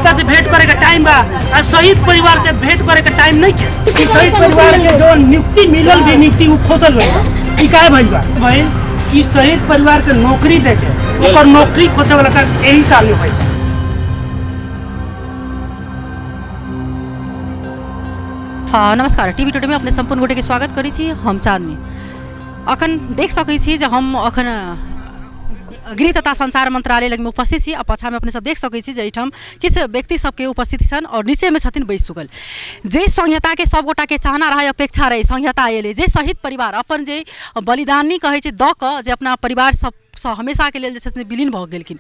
नेता से भेंट करे का टाइम बा और शहीद परिवार से भेंट करे का टाइम नहीं के। शहीद परिवार के जो नियुक्ति मिलल भी नियुक्ति उ खोसल गई ई काहे भइल बा भाई कि शहीद परिवार के नौकरी देके ओकर नौकरी खोसे वाला का यही साल में भाई। हाँ नमस्कार, टीवी टुडे में अपने संपूर्ण गोटे के स्वागत करी छी। हम चाँदनी अखन देख सकै छी जे हम अखन गृह तथा संचार मंत्रालय लग में उपस्थित छी। पछा में अपने सब देख सकै छी जे एठाम किछ व्यक्ति सबके उपस्थित छन् और नीचे में छथिन बैस चुकल। जे संहिता के सब गोटा के चाहना रहे, अपेक्षा रहे संहिता अयले जे शहीद परिवार अपन जे बलिदानी कहे छै द क जे अपना परिवार सब हमेशा के लिए विलीन भ गेलखिन,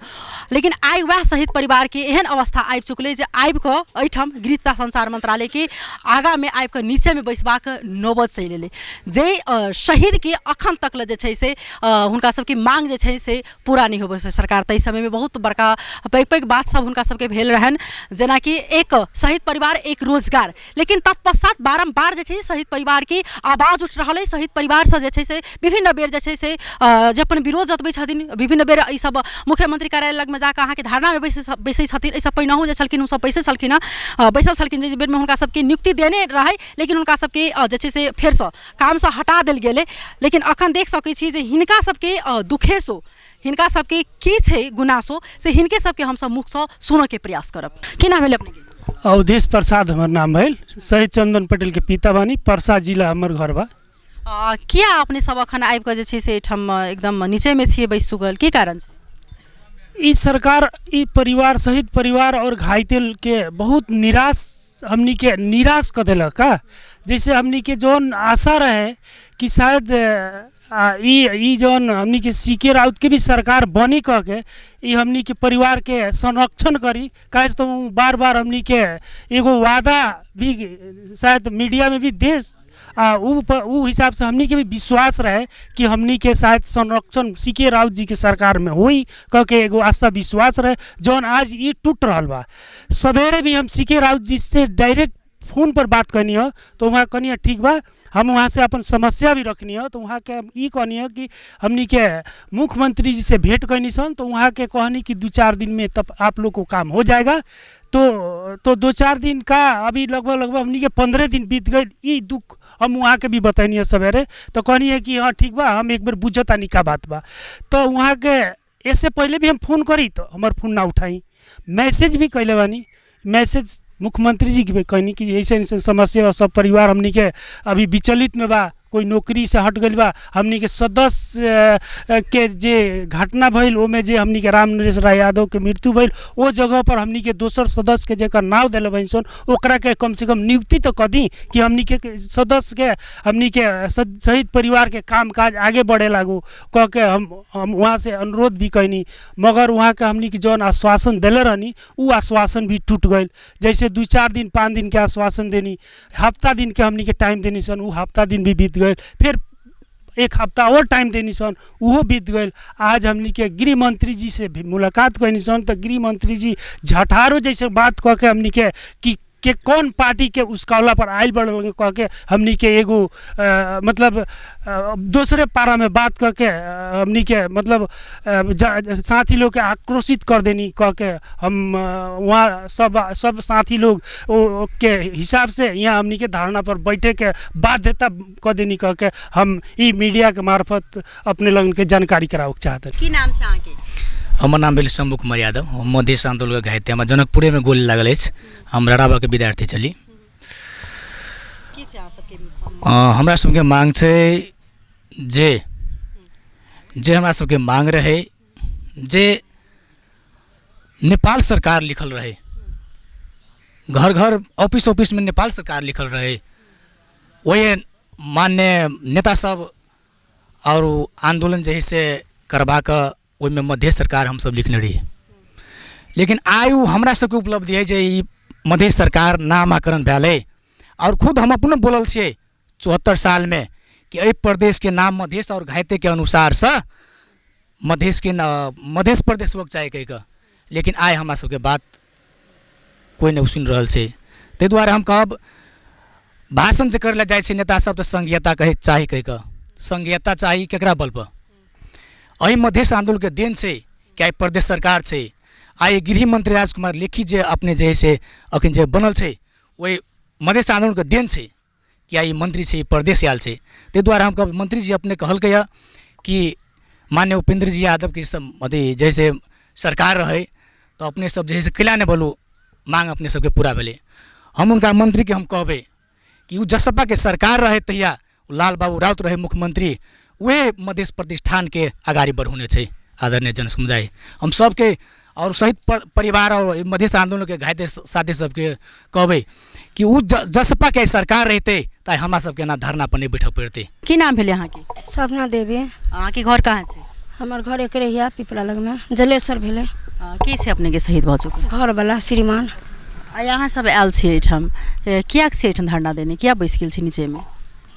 लेकिन आई वह शहीद परिवार के एहन अवस्था आबि चुकले जे आबि क एठाम गृह तथा संचार मंत्रालय के आगा में आबि क नीचे में बैसबाक नौबत चलि एलै। जे शहीद के अखन तक जे छै से हुनका सबके मांग जे छै से पूरा नहीं होबे। सरकार तै समय में बहुत बड़का पैघ पैघ बात सब हुनका सबके भेल रहन, जेना कि एक शहीद परिवार एक रोजगार, लेकिन तत्पश्चात बारम्बार जे छै शहीद परिवार की आवाज उठ रहल है। शहीद परिवार से जे छै से विभिन्न बेर जे छै से जे अपन विरोध जतबै विभिन्न बेर ई सब मुख्यमंत्री कार्यालय लग में जाकर अहाँ के धारणा में बैसे छथिन। ऐसा पहिनहु जे छलखिन उ सब बैसल छलखिन बैसल छलखिन जे बेर में हुनका सबके नियुक्ति देने रहे, लेकिन हुनका सबके जे छै से फेर से काम से हटा देल गेलै। लेकिन अखन देख सकै छी जे हिनका सबके दुखेसो हिनका सबके की छै गुनासो से हिनके सबके हम सब मुख से सुने के प्रयास करब। की नाम भेल अपने के? अवधेश प्रसाद हमर नाम भेल। शहीद चंदन पटेल के पिता बानी। परसा जिला हमर घर बा। क्या अपने सब अखन आबि कऽ जे छै से एठाम एकदम नीचे में छिए बैस चुकल, की कारण छै? ई सरकार ई परिवार शहीद परिवार और घायल के बहुत हमनी के निराश कर देलक का। जैसे हमनी के जौन आशा रहे कि शायद ई जौन हमनी के सीके राउत के भी सरकार बनी कह के ई हमनी के परिवार के संरक्षण करी। काहे तो बार बार हमनी के एगो वादा भी शायद मीडिया में भी दे उ हिसाब से हमनी के भी विश्वास रहे कि हमनी के शायद संरक्षण सीके राउत जी के सरकार में हुई कह के एगो आशा विश्वास रहे, जौन आज ये टूट रहा बा। सवेरे भी हम सीके राउत जी से डायरेक्ट फोन पर बात करनी हो तो वहाँ कहनी ठीक बा, हम वहाँ से अपन समस्या भी रखनी हो तो वहाँ के ये कहनी है कि हमनी के मुख्यमंत्री जी से भेंट करनी सन तो वहाँ के कहनी कि 2-4 दिन में तब आप लोग को काम हो जाएगा। तो 2-4 दिन का अभी लगभग हमनी के 15 दिन बीत गए। ये दुख हम वहाँ के भी बतानी है सवेरे तो कहनी है कि हाँ ठीक बा, हम एक बार बुझतानी का बात बा। तो वहाँ के ऐसे पहले भी हम फोन करी तो हमार फोन ना उठाई, मैसेज भी कैले बानी। मैसेज मुख्यमंत्री जी की कहनी कि ऐसे ऐसे समस्या सब परिवार हमनी के अभी विचलित में बा, कोई नौकरी से हट गई बा। हमनी के सदस्य के जे घटना भइल ओमे जे हमनी के राम नरेश राय यादव के मृत्यु भइल ओ जगह पर हमनी के दोसर सदस्य के जेकर नाव दिले बन सन ओकरा के कम से कम नियुक्ति तो कर दी कि हमनी के सदस्य के हमनी के शहीद परिवार के काम काज आगे बढ़े लागू कह के हम वहाँ से अनुरोध भी कैनी। मगर वहाँ के हमनी के जौन आश्वासन दिले रहनी उ आश्वासन भी टूट गई। जैसे 2-4 दिन 5 दिन के आश्वासन देनी, हफ्ता दिन के हमनी के टाइम देनी सन, उ हफ्ता दिन भी बीत गए। फिर 1 हफ्ता और टाइम देनी सन, वो बीत गए। आज हमनी के गृह मंत्री जी से भी मुलाकात करनी सन तो गृह मंत्री जी झठारो जैसे बात कह के हमनी के कौन पार्टी के उसकावला पर आयल बढ़ कह के हमनी के एगो मतलब दूसरे पारा में बात कह के हमनी के मतलब साथी लोग के आक्रोशित कर देनी कह के हम वहाँ सब साथी लोग के हिसाब से यहाँ हमनी के धारणा पर बैठे के बाध्यता कर देनी कह के हम ई मीडिया के मार्फत अपने लोगन के जानकारी करावे चाहते। की नाम छै अहाँ के? हमर नाम भेल शंभू कुमार यादव। हम मधेश आंदोलन के घायल। हमरा जनकपुरे में गोली लागल अछि। हम राराबा के विद्यार्थी छली। की छै अहाँ सबके? हमरा सबके मांग छै जे हमरा सबके मांग रहे जे नेपाल सरकार लिखल रहे, घर घर ऑफिस में नेपाल सरकार लिखल रहे, वही मान्य नेता सब और आंदोलन जही से करवा कर में मध्य सरकार हम सब लिखने रही। लेकिन आयु हमरा सबके उपलब्धि है जे मध्य सरकार नामाकरण भेल और खुद हम अपने बोलल छे 74 साल में कि एहि प्रदेश के नाम मधेश और घायते के अनुसार से मध्य प्रदेश होक चाहे कह। लेकिन आइ हमरा सबके बात कोई नहीं सुन रहा है। ते दुआरे हम कहब भाषण जे करे जाए नेता सब तो संघीयता कहे चाहे कह संघीयता चाहिए केकरा बल पर? अही मधेश आंदोलन के देन से क्या प्रदेश सरकार है आइ गृह मंत्री राजकुमार लेखी जे अपने जे है से अखन जे बनल छै वही मधेश आंदोलन के देन छै कि आई मंत्री से प्रदेश आयल छै। ताहि दुआरे हम कब मंत्री जी अपने कहलकै यऽ कि मान्य उपेंद्र जी यादव के सब अथी जैसे सरकार रहे तो अपने सब जैसे कैला नहीं बोलू मांग अपने सबके पूरा भेलै। हम उनका मंत्री के हम कहबै कि जसपा के सरकार रहे तहिया लाल बाबू राउत रहे मुख्यमंत्री वे मधेश प्रतिष्ठान के आगाड़ी बढ़ौने छै। आदरणीय जन समुदाय हम सबके और शहीद परिवार और मधेश आंदोलन के घायते साथी सबके कहबै कि जसपा के सरकार रहते तो हमरा सबके ना धरना पर नहीं बैठ पड़ते। की नाम भेले अहाँ के? सपना देवी। अहाँ के घर कहाँ छै? हमार घर एक रहिया पिपला लग में जलेसर भेले। के छै अपने के शहीद भऽ चुकल? घर वाला श्रीमान। यहाँ सब आयल छी एहिठाम, किया छै एहिठाम धरना देने, किया बैस गेल छी नीचे में?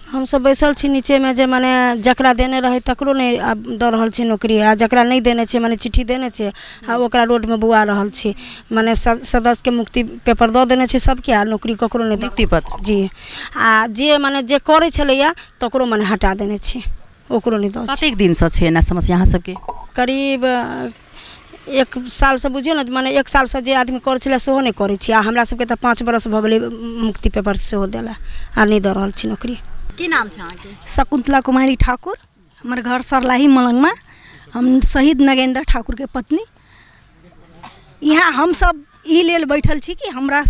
हम सब बैसल छी नीचे में जे माने जकरा देने रहे तकरो नहीं दऽ रहल छी नौकरी, आ जकरा नहीं देने छै माने चिट्ठी देने छै आ ओकरा रोड में बुआ रहल छी। माने सदस्य के मुक्ति पेपर दऽ देने छै सबके आ नौकरी ककरो नहीं मुक्ति पत्र जी। आ जे माने जे करे छलैया तकरो माने हटा देने छै, ओकरो नहीं दऽ। कतेक दिन से छै ना समस्या यहाँ सबके? करीब 1 साल से बुझियो ना, माने 1 साल से जे आदमी करे छले सेहो नहीं करे छी, आ हमरा सबके तऽ 5 बरस भऽ गेलै मुक्ति पेपर सेहो देला आ नहीं दऽ रहल छी नौकरी। की नाम छै अहाँ के? शकुंतला कुमारी ठाकुर। हमार घर सरलाही मलंग में। हम शहीद नगेंद्र ठाकुर के पत्नी। यहाँ हम सब ई लेल बैठल छी कि हमरा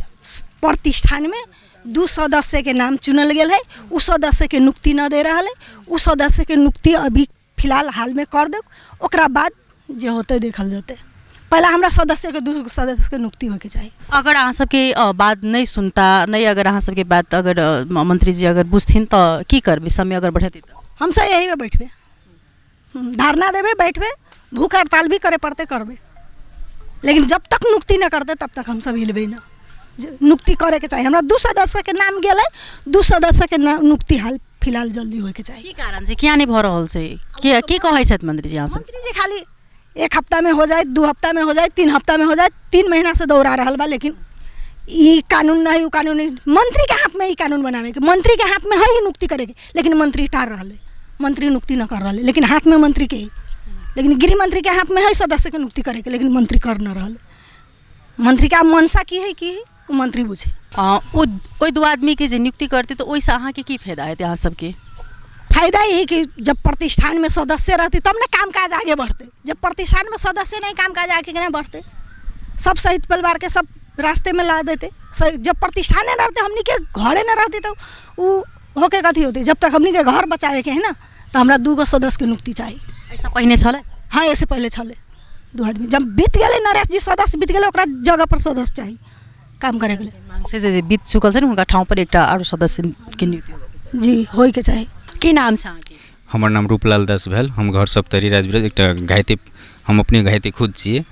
प्रतिष्ठान में 2 सदस्य के नाम चुनल गेल है, उ सदस्य के नियुक्ति न दे रहा है। उ सदस्य के नियुक्ति अभी फिलहाल हाल में कर दे, ओकरा बाद जे होते देखल जते। पहला हमरा सदस्य के 2 सदस्य के नियुक्ति होके चाहिए। अगर अहाँ सबके बात नहीं सुनता, नहीं अगर अहाँ सबके बात अगर मंत्री जी अगर बुझथिन तो की करबे? समय अगर बढ़ती तो हम सब यही में बैठबे, धरना देवे, बैठबे, भूख हड़ताल भी करे पड़ते करबे, लेकिन जब तक नियुक्ति न करते तब तक हम सब हिलबे ना। नियुक्ति करे के चाहिए। हमरा 2 सदस्य के नाम गेल है, 2 सदस्य के नियुक्ति हाल फिलहाल जल्दी होके चाहिए। की कारण से किया नहीं भऽ रहल छै? की कहै छथि मंत्री जी? अहाँ सब मंत्री जी खाली 1 हफ्ता में हो जाए, 2 हफ्ता में हो जाए, 3 हफ्ता में हो जाए, 3 महीना से दौड़ा रहा बा, लेकिन ये कानून नहीं, वो कानून नहीं। मंत्री के हाथ में ही कानून बनावे के, मंत्री के हाथ में है ही नियुक्ति करे के, लेकिन मंत्री टार रहा है, मंत्री नियुक्ति न कर रहा है, लेकिन हाथ में मंत्री के ही। लेकिन गृह मंत्री के हाथ में है सदस्य के नियुक्ति करे के, लेकिन मंत्री कर न रहा है। मंत्री का मनसा की है कि वो मंत्री बुझे। ओइ 2 आदमी के जे नियुक्ति करते तो ओइसे अहाँ के की फायदा है? अहाँ सबके फायदा यही कि जब प्रतिष्ठान में सदस्य रहते तब ना काम काज आगे बढ़ते। जब प्रतिष्ठान में सदस्य नहीं, काम काज आगे नहीं बढ़ते। सब शहीद परिवार के सब रास्ते में ला देते। जब प्रतिष्ठान नहीं रहते, हमनी के घरे न रहते तो वो होके कथी होती। जब तक हमनी के घर बचावे के है ना, तो हमरा 2 सदस्य के नियुक्ति चाहिए। ऐसा पहले छले? हाँ, ऐसे पहले छले 2 आदमी। जब बीत गए नरेश जी सदस्य बीत गए, ओकरा जगह पर सदस्य चाहिए काम करे के लिए। मांग से जे बीत चुकल छै उनका ठाउँ पर एकटा आरो सदस्य के नियुक्ति होके जी होय के चाहिए। की नाम छै अहाँके? हमर नाम रूपलाल दास भेल। हम घर सप्तरी राजबिराज। एकटा घायते, हम अपने घायते खुद छिए।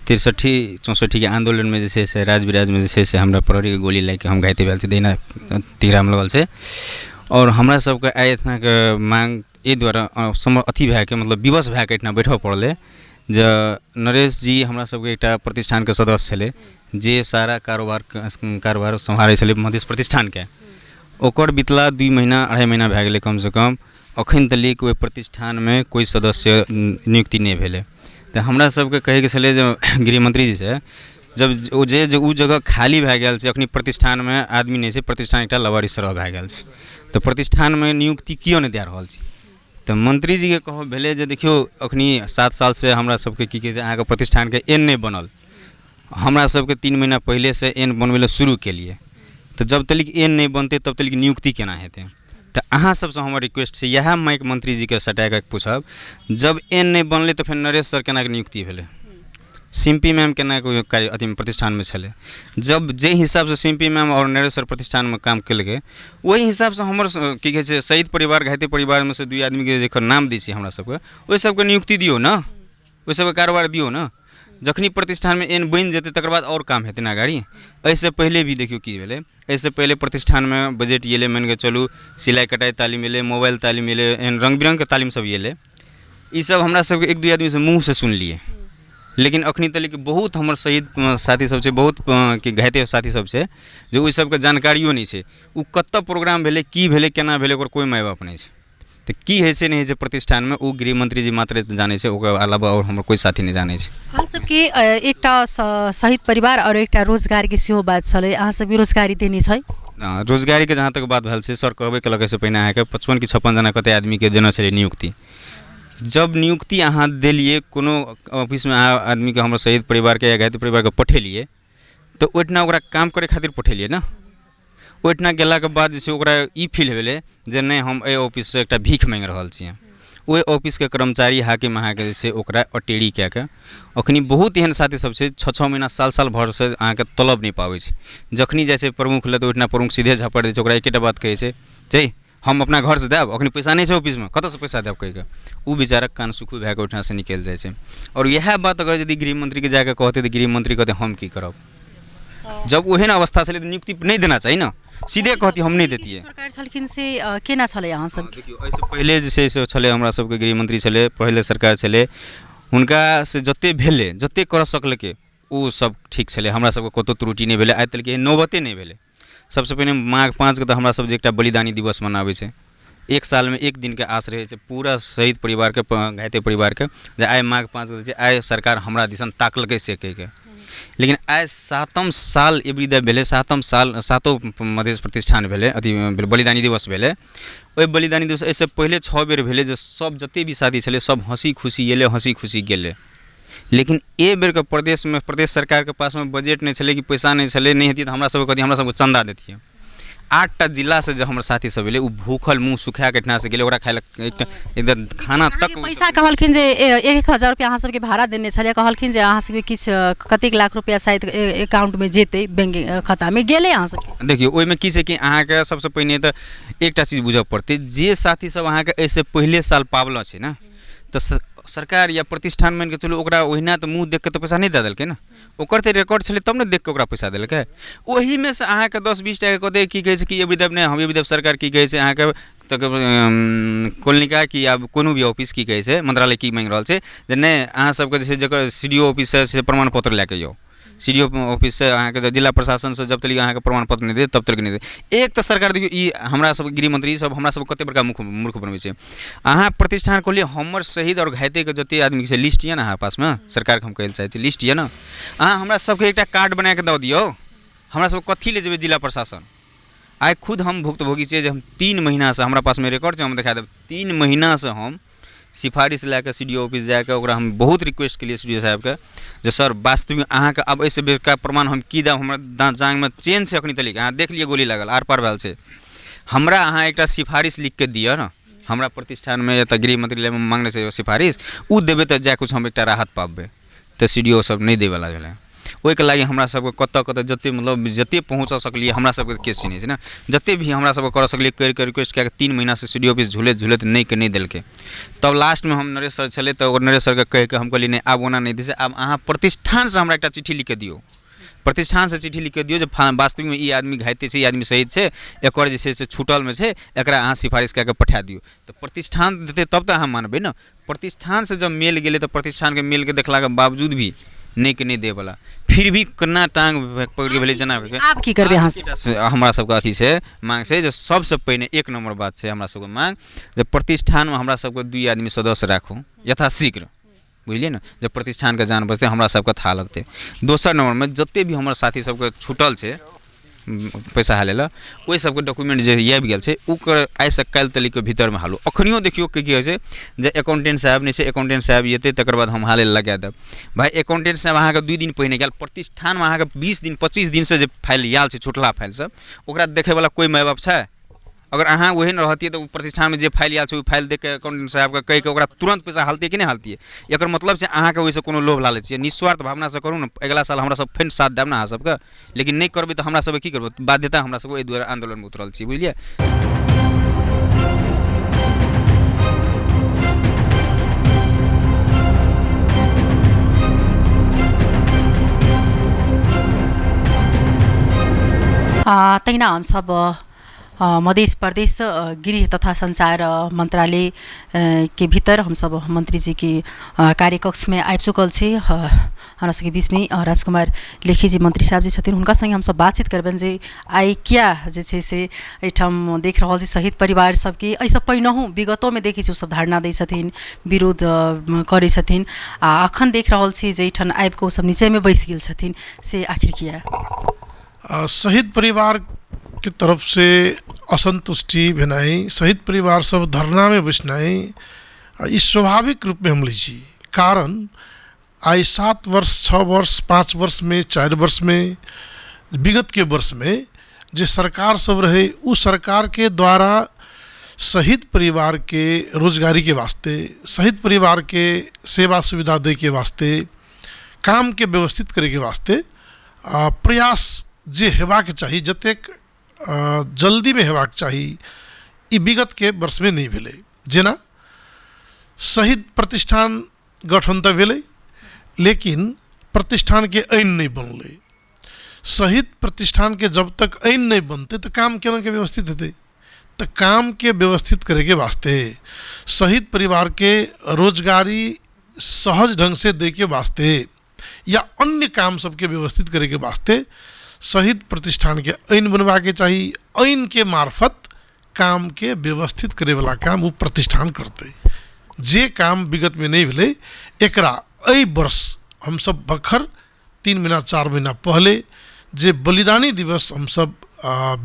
63-64 के आंदोलन में जैसे से राजबिराज में जैसे से हमरा प्रहरी के गोली लाग के हम घायते भेल छै, देना तीरा में लगल छै। और हमरा सबके आइ इतना के मांग ए द्वारा अथी भए के मतलब विवश भए के इतना बैठऽ पड़लै जे नरेश जी हमरा सबके एकटा प्रतिष्ठान के सदस्य छलै, जे सारा कारोबार सम्हारै छलै मधेश प्रतिष्ठान के। ओकर बितला 2 महीना 2.5 महीना भए गेलै कम से कम, अखन तक ओहि प्रतिष्ठान में कोई सदस्य नियुक्ति नहीं भेलै। तो हमरा सबके कहे के छलै जे गृह मंत्री जी से, जब ओ जगह खाली भए गेल छै, अखनी प्रतिष्ठान में आदमी नहीं छै, प्रतिष्ठान एकटा लवारिस तरह भए गेल छै, तो प्रतिष्ठान में नियुक्ति क्यों नहीं दे रहल छै? तो मंत्री जी के कहो भेलै जे देखियो अखनी 7 साल से हमरा सबके की कहै छै अहाँके प्रतिष्ठान के एन नहीं बनल। हमरा सबके 3 महीना पहले से एन बनबै लए शुरू केलिए, तो जब तक एन नहीं बनते तब तक नियुक्ति केना हेतै? तो अहाँ सबसे हमर रिक्वेस्ट है, यह माइक मंत्री जी के सटा के पूछब, जब एन नहीं बनले तो फिर नरेश सर केना के नियुक्ति भेलै? सिम्पी मैम केना के अथी प्रतिष्ठान में छलै? जब जे हिसाब से सिम्पी मैम और नरेश सर प्रतिष्ठान में काम केलकै, वही हिसाब से हमर की कहै छै शहीद परिवार घायते परिवार में से 2 आदमी के जेकर नाम दै छी हमरा सबके, ओहि सबके नियुक्ति दियौ ना, ओहि सबके कारोबार दियौ ना। जखनी प्रतिष्ठान में एन बन जेतै तकर बाद और काम हेतै ना गाड़ी। ऐसे पहले भी देखियो की भेलै, ऐसे पहले प्रतिष्ठान में बजट एलै, मान के चलू सिलाई कटाई तालीम एलै, मोबाइल तालीम एलै, एन रंग बिरंग के तालीम सब एलै। ई सब हमरा सबके 1-2 आदमी से मुँह से सुनलिए, लेकिन अखनी तक बहुत हमर शहीद साथी सब छै, बहुत कि घायते साथी सब छै जे ओहि सबके जानकारियो नहीं छै। उ कत्ता प्रोग्राम भेलै, की भेलै, केना भेलै, ओकर कोई माय बाप नहीं छै। तो की है से नहीं है प्रतिष्ठान में वो गृह मंत्री जी मात्र जाने से, ओकर अलावा और हमर कोई साथी नहीं जाने से। अहाँ सबके एकटा शहीद परिवार और एकटा रोजगार के सेहो बात छलै, अहाँ सबके रोजगारी देने छै? रोजगारी के जहाँ तक बात भेल से सर कहबे कलक से पहिने अहाँके 55 की 56 जना कते आदमी के देना छलै नियुक्ति। जब नियुक्ति अहाँ देलिए कोनो ऑफिस में अहाँ आदमी के हमर शहीद परिवार के या घायल परिवार के पठेलिए तो ओइठना ओकरा काम करे खातिर पठेलिए ना। ओइठना गेला के बाद जैसे ओकरा ई फील भेलै जे नहीं हम ए ऑफिस से एकटा भीख मांगि रहल छी। ओहि ऑफिस के कर्मचारी हाकिम अहाँके जे छै ओकरा अटेरी कए के अखनी बहुत एहन साथी सब छै 6-6 महीना साल भर से अहाँके तलब नहीं पाबै छै। जखनी जाइ छै प्रमुख ले तो ओइठना प्रमुख सीधे झपड़ दै छै, ओकरा एकेटा बात कहै छै जे हम अपना घर से देब, अखनी पैसा नहीं छै ऑफिस में, कतऽ से पैसा देब कहि के उ बेचारा कान सुखू भए के ओइठना से निकलि जाइ छै। और यह बात अगर यदि गृह मंत्री के जाके कहते तो गृह मंत्री कहते हम की करब। जब ओहन अवस्था छलै तो नियुक्ति नहीं देना चाहिए ना, सीधे कहती हम नहीं देती है। सरकार छलखिन से केना छलै अहाँ सब? देखियो ऐसे पहले जे छै से छलै हमरा सबके गृह मंत्री छलै, पहले सरकार छलै, हुनका से जते भेलै जते कर सकलकै ओ सब ठीक छलै, हमरा सबके कतौ त्रुटि नहीं भेलै, आइ तक के नौबते नहीं भेलै। सबसे पहले माघ 5 के तो हमरा सब जे एकटा बलिदानी दिवस मनाबै छै, एक साल में एक दिन के आस रहे छै पूरा शहीद परिवार के घायल परिवार के जे आइ माघ 5 के आइ सरकार हमरा दिसन ताकलकै से कहि के। लेकिन आइ 7म साल एवरी भेलै, 7म साल 7 मधेश प्रतिष्ठान भेलै, अथी बलिदानी दिवस भेलै। ओहि बलिदानी दिवस ऐसे पहले 6 बेर भेलै जे सब जते भी साथी छलै सब हंसी खुशी एलै, हंसी खुशी गेलै। लेकिन ए बेर के प्रदेश में प्रदेश सरकार के पास में बजट नहीं छलै कि पैसा नहीं छलै, नहीं हेती तो हमरा सब कहती हमरा सबको चंदा देतियै। 8टा जिला से जो हमर साथी सब एलै उ भूखल मुँह सुखा के एठना से गेलै, ओकरा खाय एकदम खाना तक पैसा कहलखिन जे 1000 रुपया अहाँ सबके भाड़ा देने छलै, कहलखिन जे अहाँ सबके किछ कतेक लाख रुपया शायद अकाउंट में जेतै बैंक खाता में गेलै अहाँ सबके? देखियो ओइ में की छै कि अहाँ के सबसे पहिने तो एकटा चीज बुझऽ पड़तै, जे साथी सब अहाँ के ऐसे पहले साल पावला छै ना तो सरकार या प्रतिष्ठान मान के चलू ओकरा ओहिना तो मुँह देख के तो पैसा नहीं दे देलकै ना, ओकर तो रिकॉर्ड छलै तब ने देख के ओकरा पैसा देलकै। ओही में से अहाँ के 10-20 टा के कहते की कहै छै कि ये विदव नहीं हम ये विदव सरकार की कहै छै अहाँ के कोलनिका कि आब कोनो भी ऑफिस की कहै छै मंत्रालय की मांगि रहल छै जे नहीं अहाँ सबके जे छै जकर सीडीओ ऑफिस से प्रमाण पत्र लेके जाओ, सीडीओ ऑफिस से अहाँ के जिला प्रशासन से जब तक अहाँ के प्रमाण पत्र नहीं दे तब तक नहीं दे। एक तो सरकार देखियो ई हमरा सब गृह मंत्री सब हमरा सब कते बड़का मूर्ख बनबै छै। अहाँ प्रतिष्ठान खोलिए हमर शहीद और घायल के जते आदमी के लिस्ट ये ना अहाँ पास में, सरकार के हम कहै चाहै छी लिस्ट ये ना, अहाँ हमरा सबके एकटा कार्ड बना के दऽ दियौ, हमरा सब कथी ले जेबै जिला प्रशासन। आइ खुद हम भुक्तभोगी छियै जे हम 3 महीना से हमरा पास में रिकॉर्ड छै, हम देखा देब 3 महीना से हम सिफारिश लैके सीडीओ ऑफिस जाके ओकरा हम बहुत रिक्वेस्ट के लिए सीडीओ साहब के जे सर वास्तविक अहाँ के अब ऐसे बेर का प्रमाण हम की देब, हमरा जांग में चेन से अखनी तलिक अहाँ देख लिए गोली लागल आर पार भेल छै, हमरा अहाँ एकटा सिफारिश लिख के दिअ ना, हमरा प्रतिष्ठान में या गृह मंत्री मांगने से सिफारिश उ देबै तो जा कुछ हम एकटा राहत पाबे, तो सीडीओ सब नहीं देवे लागल। ओहिके लागि हमरा सबके कतऽ कतऽ जते मतलब जते पहुँच सकलिए हमरा सबके केस नहीं छै ना, जते भी हमरा सबके कर सकलिए करि के रिक्वेस्ट कए के 3 महीना से सीडीओ ऑफिस झूलैत नहीं के नहीं देलकै। तब लास्ट में हम नरेश सर छलै तो नरेश सर के कहि के हम कहलिए नहीं आब ओना नहीं दै छै, आब अहाँ प्रतिष्ठान से हमरा एकटा चिट्ठी लिख के दियौ, प्रतिष्ठान से चिट्ठी लिख के दियौ जे वास्तविक में ई आदमी घायल छै, ई आदमी शहीद छै, एकर जे छै से छूटल में छै, एकरा अहाँ सिफारिश कए के पठा दियौ। तो प्रतिष्ठान देतै तब तो अहाँ मानबै ना। प्रतिष्ठान से जब मेल गेलै तो प्रतिष्ठान के मेल के देखला के बावजूद भी नहीं के नहीं दे वाला, फिर भी कन्ना टांग पकड़ के भेलै जना आप की करबे अहाँ से? हमरा सबके अथी छै मांग छै जे सबसे पहिने 1 नंबर बात छै हमरा सबके मांग जे प्रतिष्ठान में हमरा सबके 2 आदमी सदस्य राखू यथाशीघ्र, बुझलिए ना, जब प्रतिष्ठान के जान बचते हमरा सबके था लगते। दोसर नंबर में जते भी हमर साथी सबके छूटल छै पैसा हाले ला ओहि सबके डॉक्यूमेंट जे आबि गेल छै ओकर आइ से काल्हि तलिक के भीतर में हालू। अखनियो देखियो की होइ छै जे अकाउंटेंट साहब नहीं छै, अकाउंटेंट साहब एतै तकर बाद हम हाले लगा देब। भाई अकाउंटेंट साहब अहाँ के 2 दिन पहिने गेल, प्रतिष्ठान में अहाँ के 20 दिन 25 दिन से जे फाइल आयल छै छुटला फाइल सब ओकरा देखे वाला कोई माय बाप छै? अगर अहाँ ओहन रहतियै तो प्रतिष्ठान में जे फाइल आयल छै ओ फाइल देख के अकाउंटेंट साहब के कहि के ओकरा तुरंत पैसा हालतियै कि नहीं हालतियै? एकर मतलब छै अहाँ के ओहिसँ कोनो लोभ लालच छै, निस्वार्थ भावना से करू ना, अगला साल हमरा सब फेर साथ देब ना अहाँ सबके, लेकिन नहीं करबै तो हमरा सब की करबै, बाध्यता हमरा सब एहि दुआरे आंदोलन में उतरल छी, बुझलियै। तहिना हम सब मध्य प्रदेश गृह तथा संचार मंत्रालय के भीतर हम सब मंत्री जी के कार्यकक्ष में आबि चुकल छी। हमरा सबके बीच में राजकुमार लेखी जी मंत्री साहब जी छथिन, हुनका संगे हम सब बातचीत करबन जे आइ क्या जे छै से एहिठाम देख रहल छी शहीद परिवार सबके एहिसँ पहिनहु विगतो में देखै छी सब धारणा दै छथिन, विरोध करै छथिन, आ अखन देख रहल छी जे एहिठाम आबि कऽ सब नीचे में बैस गेल छथिन, से आखिर किया? शहीद परिवार की तरफ से असंतुष्टि भेनाई, शहीद परिवार सब धरना में बैसनाई ई स्वाभाविक रूप में हम लै छी। कारण आई 7 वर्ष 6 वर्ष 5 वर्ष में 4 वर्ष में विगत के वर्ष में जो सरकार सब रहे उस सरकार के द्वारा शहीद परिवार के रोजगारी के वास्ते, शहीद परिवार के सेवा सुविधा दे के वास्ते, काम के व्यवस्थित करे के वास्ते प्रयास जे हेबाक चाहिए, जतेक जल्दी में हेबाक चाहिए, ई विगत के वर्ष में नहीं भेलै। जेना शहीद प्रतिष्ठान गठन तो भेलै, लेकिन प्रतिष्ठान के ऐन नहीं बनलै। शहीद प्रतिष्ठान के जब तक ऐन नहीं बनते तो काम केना के व्यवस्थित हेतै? तो काम के व्यवस्थित करे के वास्ते, शहीद परिवार के रोजगारी सहज ढंग से दे के वास्ते या अन्य काम सबके व्यवस्थित करे के वास्ते शहीद प्रतिष्ठान के ऐन बनवा के चाहिए। ऐन के मार्फत काम के व्यवस्थित करे वाला काम वो प्रतिष्ठान करते। जे काम विगत में नहीं भेलै एकरा एहि वर्ष हम सब बखर 3 महीना 4 महीना पहले जे बलिदानी दिवस हम सब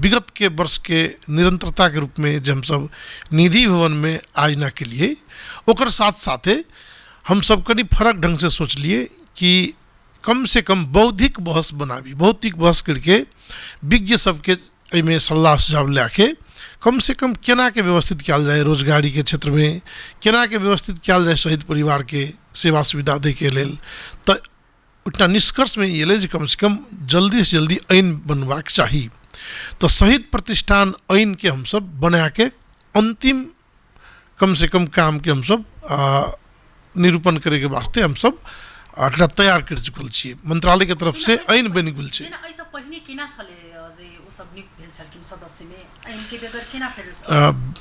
विगत के वर्ष के निरंतरता के रूप में जो हम सब निधि भवन में आयोजना के लिए ओकर साथ साथे हम सब कनी फरक ढंग से सोच लिए कि कम से कम बौद्धिक बहस बनाबी, बौद्धिक बहस करके विज्ञ सबके एहिमे सलाह सुझाव लाके कम से कम केना के व्यवस्थित किया जाए रोजगारी के क्षेत्र में, केना के व्यवस्थित किया जाए शहीद परिवार के सेवा सुविधा दे के लेल। तो उतना निष्कर्ष में ये ले कम से कम जल्दी से जल्दी ऐन बनवाक चाहिए। तो शहीद प्रतिष्ठान ऐन के हम सब बना के अंतिम कम से कम काम के हम सब निरूपण करे के वास्ते हम सब एकरा तैयार कर चुकल छियै। मंत्रालय के तरफ से ऐन बनि गेल छै। एहिसँ पहिने केना छलै जे ओ सब नियुक्त भेल छलखिन सदस्य में, ऐन के बगैर केना फेर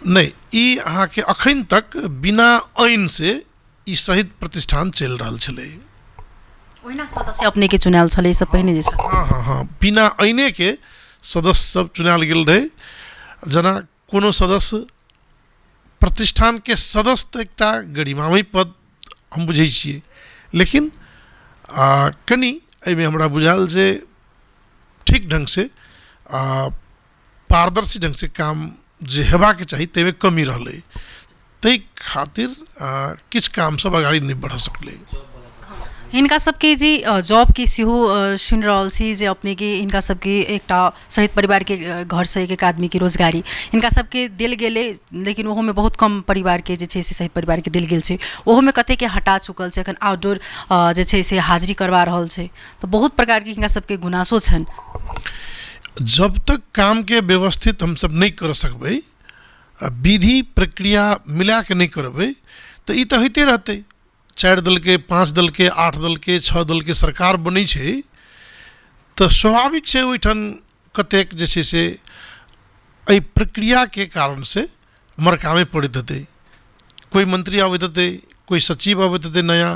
नहीं, ई अहाँ के अखन तक बिना ऐन से ई शहीद प्रतिष्ठान चल रहल छलै। ओहिना सदस्य अपने के चुनायल छलै इससे पहिने जे छै? हाँ, बिना ऐने के सदस्य सब चुनायल गेल रहे। जना कोनो सदस्य प्रतिष्ठान के सदस्य तो एकटा गरिमामय पद हम बुझै छियै, लेकिन कनी एहिमे हमरा बुझायल जे ठीक ढंग से पारदर्शी ढंग से काम जे हेबाक चाही ताहिमे कमी रहलै। ताहि खातिर किछु काम सब अगाडि नहीं बढ़ सकलै। हिनका सबके जी जॉब के सेहो सुनि रहल छी जे अपने के हिनका सबके एकटा शहीद परिवार के घर से एक आदमी के रोजगारी हिनका सबके देल गेलै, लेकिन ओहो में बहुत कम परिवार के जे छै से शहीद परिवार के देल गेल छै। ओहो में कते के हटा चुकल छै, एखन आउटडोर जे छै से हाजिरी करवा रहल छै। तो बहुत प्रकार के हिनका सबके गुनासो छन। जब तक काम के व्यवस्थित हम सब नहीं कर सकबै, विधि प्रक्रिया मिला के नहीं करबै तो ई तो होते रहते। 4 दल के 5 दल के 8 दल के 6 दल के सरकार बनै छै तो स्वाभाविक छै ओहिठाम कतेक जे छै से एहि प्रक्रिया के कारण से मरकामे पड़ैत हेतै। कोई मंत्री आबैत हेतै, कोई सचिव आबैत हेतै नया,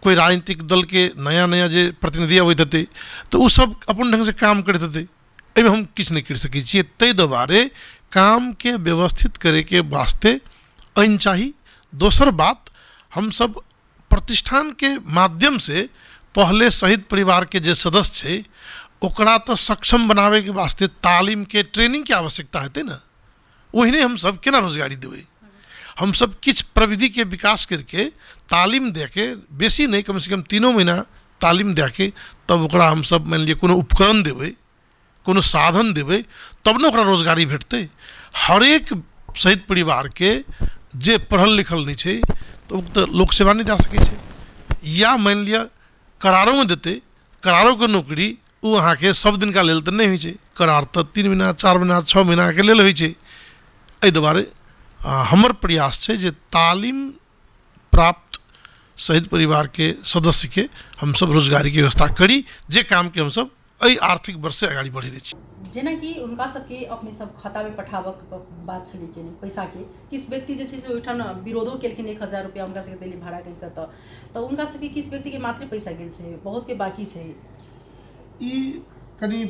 कोई राजनीतिक दल के नया नया जे प्रतिनिधि आबैत हेतै तो ओ सब अपन ढंग से काम करैत हेतै। एहिमे हम किछु नहीं कर सकै छियै। ताहि दुआरे काम के व्यवस्थित करे के वास्ते ऐन चाही। दोसर बात, हम सब प्रतिष्ठान के माध्यम से पहले शहीद परिवार के जे सदस्य छै ओकरा तो सक्षम बनावे के वास्ते तालीम के ट्रेनिंग के आवश्यकता हेतै ना। ओहिने हम सब केना रोजगारी देबै? हम सब किछु प्रविधि के विकास करके तालीम दे के, बेसी नहीं कम से कम 3 महीना तालीम दे के तब ओकरा हम सब मान लिअ कोनो उपकरण देबै, कोनो साधन देबै, तब ना ओकरा रोजगारी भेटतै। हरेक शहीद परिवार के जे पढ़ल लिखल नहीं छै तो लोक सेवा नहीं जा सकै छै। या मान लिअ करारों में देते, करारों के नौकरी वो अहाँ के सब दिन का लेल तो नहीं होइ छै। करार तो 3 महीना 4 महीना 6 महीना के लेल होइ छै। एहि दुआरे हमर प्रयास छै जे तालीम प्राप्त शहीद परिवार के सदस्य के हम सब रोजगारी की व्यवस्था करी, जे काम के हम सब एहि आर्थिक वर्ष से अगाडि बढ़ेने छी। जेना कि उनका सबके अपने सब खाता में पठाबक बात छलै कि पैसा के किस व्यक्ति जे छै से ओहिठाम विरोधो केलखिन 1000 रुपया उनका सबके देली भाड़ा कहि कऽ तऽ उनका सबके किस व्यक्ति के मात्र पैसा गेल छै, बहुत के बाकी छै। ई कनी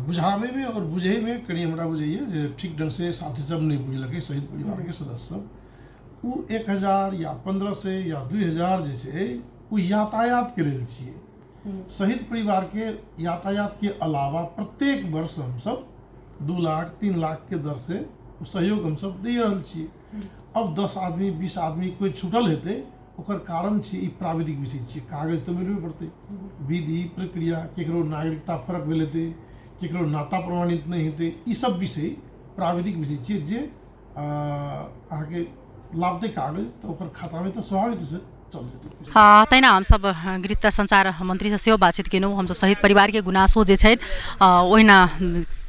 बुझावे में और बुझे में कनी हमरा बुझाइए जे ठीक ढंग से साथी सब नहीं बुझलकै, शहीद परिवार के सदस्य सब। उ 1000 या 1500 या 2000 जे छै उ यातायात के लेल छियै। शहीद परिवार के यातायात के अलावा प्रत्येक वर्ष हम सब 2 लाख 3 लाख के दर से सहयोग हम सब दे रहल छियै। अब 10 आदमी 20 आदमी कोई छूटल हेतै ओकर कारण छै ई प्राविधिक विषय छियै, कागज तऽ मिलबे पड़तै, विधि प्रक्रिया, केकरो नागरिकता फर्क भेल हेतै, केकरो नाता प्रमाणित नहीं हेतै, ई सब विषय प्राविधिक विषय छियै जे अहाँके लाभते कागज तऽ ओकर खाता में तऽ स्वाभाविक रूप से चल जेतै। तैना हम सब गृह संचार मंत्री से सेहो बातचीत केलहुँ, हम सब शहीद परिवार के गुनासो जे छै ओहिना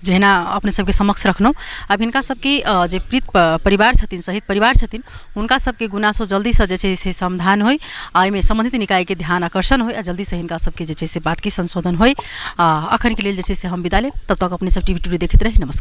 जहिना अपने सबके समक्ष रखलहुँ। अब हिनका सबके जे पीड़ित परिवार छथिन, शहीद परिवार छथिन, हुनका सबके गुनासो जल्दी से जे छै से समाधान होइ, एहिमे सम्बन्धित निकाय के ध्यान आकर्षण होइ आ जल्दी से हिनका सबके जे छै से बात की संशोधन होइ। अखन के लेल जे छै से हम विदा लेब, तब तक अपने सब टीवी टुडे देखैत रही। नमस्कार।